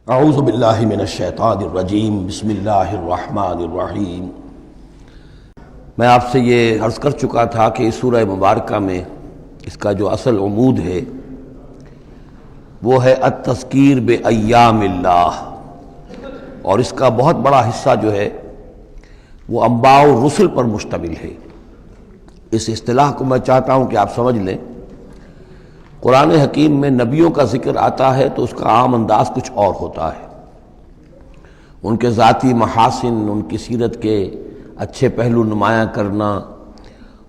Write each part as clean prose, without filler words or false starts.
اعوذ باللہ من الشیطان الرجیم بسم اللہ الرحمن الرحیم۔ میں آپ سے یہ عرض کر چکا تھا کہ اس سورہ مبارکہ میں اس کا جو اصل عمود ہے وہ ہے التذکیر بایام اللہ، اور اس کا بہت بڑا حصہ جو ہے وہ انباء الرسل پر مشتمل ہے۔ اس اصطلاح کو میں چاہتا ہوں کہ آپ سمجھ لیں۔ قرآن حکیم میں نبیوں کا ذکر آتا ہے تو اس کا عام انداز کچھ اور ہوتا ہے، ان کے ذاتی محاسن، ان کی سیرت کے اچھے پہلو نمایاں کرنا،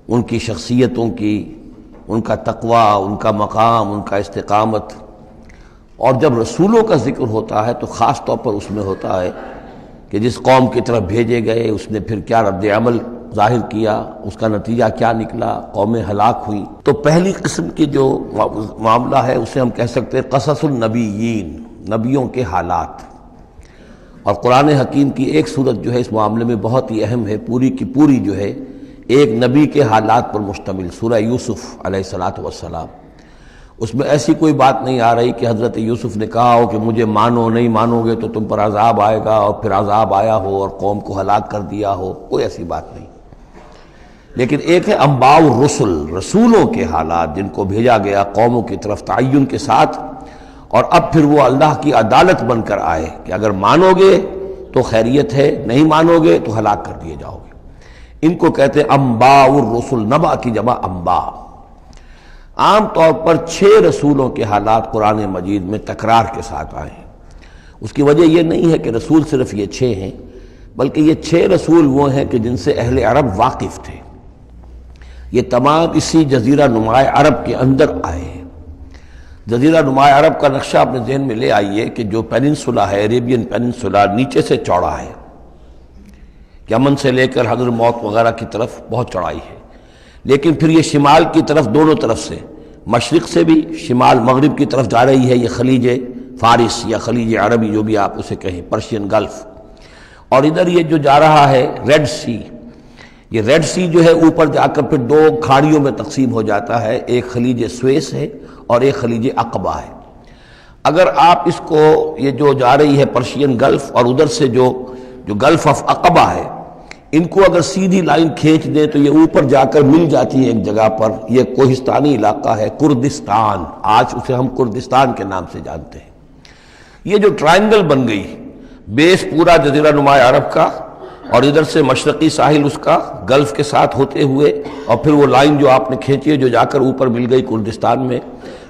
ان کی شخصیتوں کی، ان کا تقویٰ، ان کا مقام، ان کا استقامت۔ اور جب رسولوں کا ذکر ہوتا ہے تو خاص طور پر اس میں ہوتا ہے کہ جس قوم کی طرف بھیجے گئے اس نے پھر کیا رد عمل ظاہر کیا، اس کا نتیجہ کیا نکلا، قومیں ہلاک ہوئی۔ تو پہلی قسم کی جو معاملہ ہے اسے ہم کہہ سکتے ہیں قصص النبیین، نبیوں کے حالات۔ اور قرآن حکیم کی ایک صورت جو ہے اس معاملے میں بہت ہی اہم ہے، پوری کی پوری جو ہے ایک نبی کے حالات پر مشتمل، سورہ یوسف علیہ السلام۔ اس میں ایسی کوئی بات نہیں آ رہی کہ حضرت یوسف نے کہا ہو کہ مجھے مانو، نہیں مانو گے تو تم پر عذاب آئے گا، اور پھر عذاب آیا ہو اور قوم کو ہلاک کر دیا ہو، کوئی ایسی بات نہیں۔ لیکن ایک ہے انباء الرسل، رسولوں کے حالات جن کو بھیجا گیا قوموں کی طرف تعین کے ساتھ، اور اب پھر وہ اللہ کی عدالت بن کر آئے کہ اگر مانو گے تو خیریت ہے، نہیں مانو گے تو ہلاک کر دیے جاؤ گے۔ ان کو کہتے ہیں انباء الرسل، نبأ کی جمع انباء۔ عام طور پر 6 رسولوں کے حالات قرآن مجید میں تکرار کے ساتھ آئے ہیں۔ اس کی وجہ یہ نہیں ہے کہ رسول صرف یہ 6 ہیں، بلکہ یہ 6 رسول وہ ہیں کہ جن سے اہل عرب واقف تھے۔ یہ تمام اسی جزیرہ نما عرب کے اندر آئے ہیں۔ جزیرہ نما عرب کا نقشہ اپنے ذہن میں لے آئیے کہ جو پیننسولا ہے، عربین پیننسولا، نیچے سے چوڑا ہے، یمن سے لے کر حضر موت وغیرہ کی طرف بہت چوڑائی ہے، لیکن پھر یہ شمال کی طرف دونوں طرف سے، مشرق سے بھی شمال مغرب کی طرف جا رہی ہے، یہ خلیج فارس یا خلیج عربی جو بھی آپ اسے کہیں، پرشین گلف۔ اور ادھر یہ جو جا رہا ہے ریڈ سی، یہ ریڈ سی جو ہے اوپر جا کر پھر 2 کھاڑیوں میں تقسیم ہو جاتا ہے، ایک خلیج سویس ہے اور ایک خلیج عقبہ ہے۔ اگر آپ اس کو، یہ جو جا رہی ہے پرشین گلف اور ادھر سے جو گلف آف عقبہ ہے، ان کو اگر سیدھی لائن کھینچ دیں تو یہ اوپر جا کر مل جاتی ہے ایک جگہ پر۔ یہ کوہستانی علاقہ ہے، کردستان، آج اسے ہم کردستان کے نام سے جانتے ہیں۔ یہ جو ٹرائنگل بن گئی، بیس پورا جزیرہ نما عرب کا، اور ادھر سے مشرقی ساحل اس کا گلف کے ساتھ ہوتے ہوئے، اور پھر وہ لائن جو آپ نے کھینچی ہے جو جا کر اوپر مل گئی کردستان میں،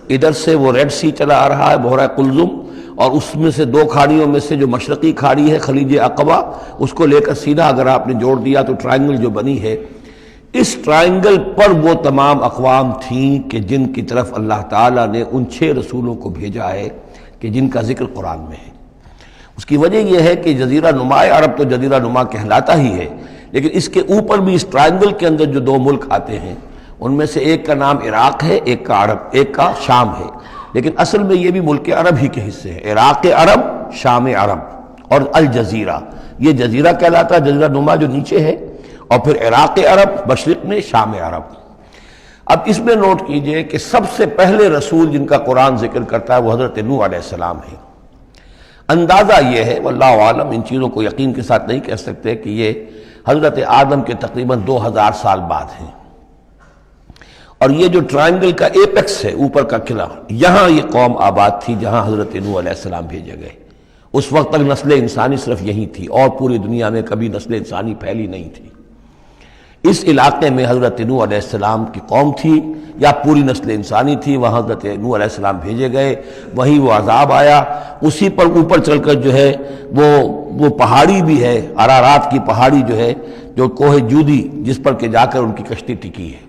ادھر سے وہ ریڈ سی چلا آ رہا ہے، بحیرہ قلزم، اور اس میں سے 2 کھاڑیوں میں سے جو مشرقی کھاڑی ہے خلیج عقبہ، اس کو لے کر سیدھا اگر آپ نے جوڑ دیا تو ٹرائنگل جو بنی ہے، اس ٹرائنگل پر وہ تمام اقوام تھیں کہ جن کی طرف اللہ تعالیٰ نے ان 6 رسولوں کو بھیجا ہے کہ جن کا ذکر قرآن میں ہے۔ اس کی وجہ یہ ہے کہ جزیرہ نما عرب تو جزیرہ نما کہلاتا ہی ہے، لیکن اس کے اوپر بھی اس ٹرائنگل کے اندر جو 2 ملک آتے ہیں، ان میں سے ایک کا نام عراق ہے، ایک کا عرب، ایک کا شام ہے، لیکن اصل میں یہ بھی ملک عرب ہی کے حصے ہیں، عراق عرب، شام عرب اور الجزیرہ، یہ جزیرہ کہلاتا ہے، جزیرہ نما جو نیچے ہے، اور پھر عراق عرب مشرق میں، شام عرب۔ اب اس میں نوٹ کیجئے کہ سب سے پہلے رسول جن کا قرآن ذکر کرتا ہے وہ حضرت نوح علیہ السلام ہے۔ اندازہ یہ ہے، واللہ عالم، ان چیزوں کو یقین کے ساتھ نہیں کہہ سکتے، کہ یہ حضرت آدم کے تقریباً 2000 سال بعد ہیں۔ اور یہ جو ٹرائنگل کا ایپیکس ہے، اوپر کا قلعہ، یہاں یہ قوم آباد تھی جہاں حضرت نوح علیہ السلام بھیجے گئے۔ اس وقت تک نسل انسانی صرف یہی تھی، اور پوری دنیا میں کبھی نسل انسانی پھیلی نہیں تھی۔ اس علاقے میں حضرت نوح علیہ السلام کی قوم تھی، یا پوری نسل انسانی تھی، وہاں حضرت نوح علیہ السلام بھیجے گئے، وہیں وہ عذاب آیا۔ اسی پر اوپر چل کر جو ہے وہ پہاڑی بھی ہے، ارارات کی پہاڑی جو ہے، جو کوہ جودی، جس پر کہ جا کر ان کی کشتی ٹکی ہے۔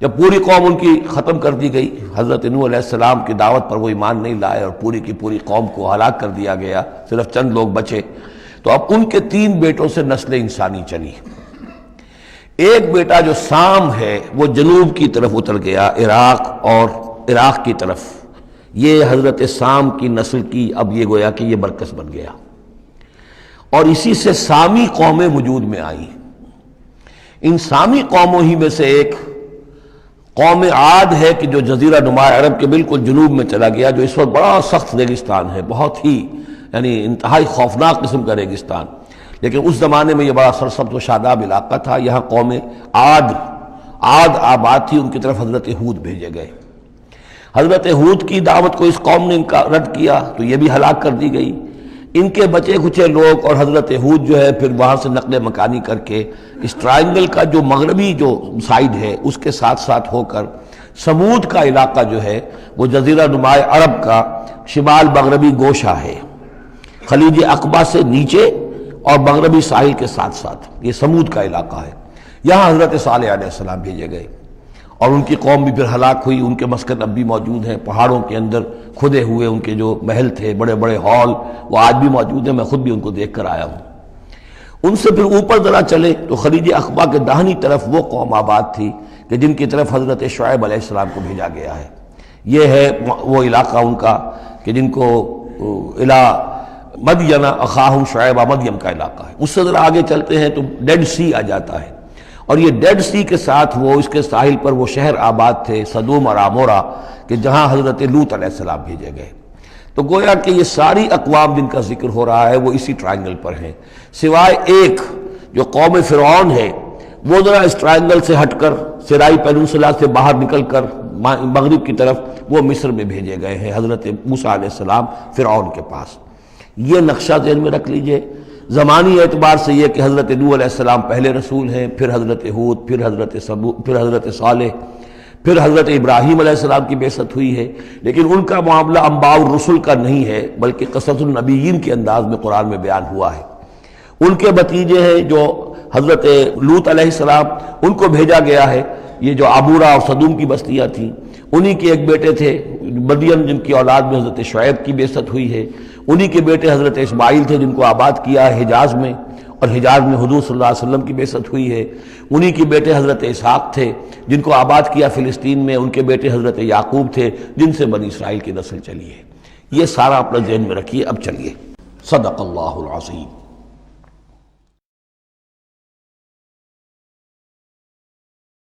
جب پوری قوم ان کی ختم کر دی گئی، حضرت نوح علیہ السلام کی دعوت پر وہ ایمان نہیں لائے اور پوری کی پوری قوم کو ہلاک کر دیا گیا، صرف چند لوگ بچے، تو اب ان کے 3 بیٹوں سے نسل انسانی چلی۔ ایک بیٹا جو سام ہے وہ جنوب کی طرف اتر گیا، عراق کی طرف، یہ حضرت سام کی نسل کی اب یہ گویا کہ یہ مرکز بن گیا، اور اسی سے سامی قومیں وجود میں آئیں۔ ان سامی قوموں ہی میں سے ایک قوم عاد ہے کہ جو جزیرہ نما عرب کے بالکل جنوب میں چلا گیا، جو اس وقت بڑا سخت ریگستان ہے، بہت ہی یعنی انتہائی خوفناک قسم کا ریگستان، لیکن اس زمانے میں یہ بڑا سرسبز و شاداب علاقہ تھا۔ یہاں قوم عاد آباد تھی، ان کی طرف حضرت ہود بھیجے گئے۔ حضرت ہود کی دعوت کو اس قوم نے رد کیا تو یہ بھی ہلاک کر دی گئی۔ ان کے بچے کچے لوگ اور حضرت ہود جو ہے پھر وہاں سے نقل مکانی کر کے اس ٹرائنگل کا جو مغربی جو سائڈ ہے اس کے ساتھ ساتھ ہو کر سمود کا علاقہ جو ہے وہ جزیرہ نما عرب کا شمال مغربی گوشہ ہے، خلیج عقبہ سے نیچے اور مغربی ساحل کے ساتھ ساتھ یہ سمود کا علاقہ ہے۔ یہاں حضرت صالح علیہ السلام بھیجے گئے اور ان کی قوم بھی پھر ہلاک ہوئی۔ ان کے مسکن اب بھی موجود ہیں، پہاڑوں کے اندر کھدے ہوئے ان کے جو محل تھے، بڑے بڑے ہال، وہ آج بھی موجود ہیں، میں خود بھی ان کو دیکھ کر آیا ہوں۔ ان سے پھر اوپر ذرا چلے تو خلیج عقبہ کے داہنی طرف وہ قوم آباد تھی کہ جن کی طرف حضرت شعیب علیہ السلام کو بھیجا گیا ہے۔ یہ ہے وہ علاقہ ان کا کہ جن کو الی مدین اخاہم شعیب مدین کا علاقہ ہے۔ اس سے ذرا آگے چلتے ہیں تو ڈیڈ سی آ جاتا ہے، اور یہ ڈیڈ سی کے ساتھ وہ اس کے ساحل پر وہ شہر آباد تھے سدوم اور عمورہ کہ جہاں حضرت لوط علیہ السلام بھیجے گئے۔ تو گویا کہ یہ ساری اقوام جن کا ذکر ہو رہا ہے وہ اسی ٹرائنگل پر ہیں، سوائے ایک جو قوم فرعون ہے، وہ ذرا اس ٹرائنگل سے ہٹ کر سرائی پیننسلا سے باہر نکل کر مغرب کی طرف وہ مصر میں بھیجے گئے ہیں حضرت موسیٰ علیہ السلام فرعون کے پاس۔ یہ نقشہ ذہن میں رکھ لیجئے۔ زمانی اعتبار سے یہ کہ حضرت نوح علیہ السلام پہلے رسول ہیں، پھر حضرت ہود، پھر حضرت صالح، پھر حضرت ابراہیم علیہ السلام کی بعثت ہوئی ہے، لیکن ان کا معاملہ انباء الرسل کا نہیں ہے بلکہ قصص النبیین کے انداز میں قرآن میں بیان ہوا ہے۔ ان کے بتیجے ہیں جو حضرت لوط علیہ السلام، ان کو بھیجا گیا ہے۔ یہ جو عمورہ اور صدوم کی بستیاں تھیں، انہی کے ایک بیٹے تھے مدین جن کی اولاد میں حضرت شعیب کی بعثت ہوئی ہے، انہی کے بیٹے حضرت اسماعیل تھے جن کو آباد کیا ہے حجاز میں، اور حجاز میں حضور صلی اللہ علیہ وسلم کی بعثت ہوئی ہے۔ انہی کے بیٹے حضرت اسحاق تھے جن کو آباد کیا فلسطین میں، ان کے بیٹے حضرت یعقوب تھے جن سے بنی اسرائیل کی نسل چلی ہے۔ یہ سارا اپنا ذہن میں رکھیے۔ اب چلیے، صدق اللہ العظیم۔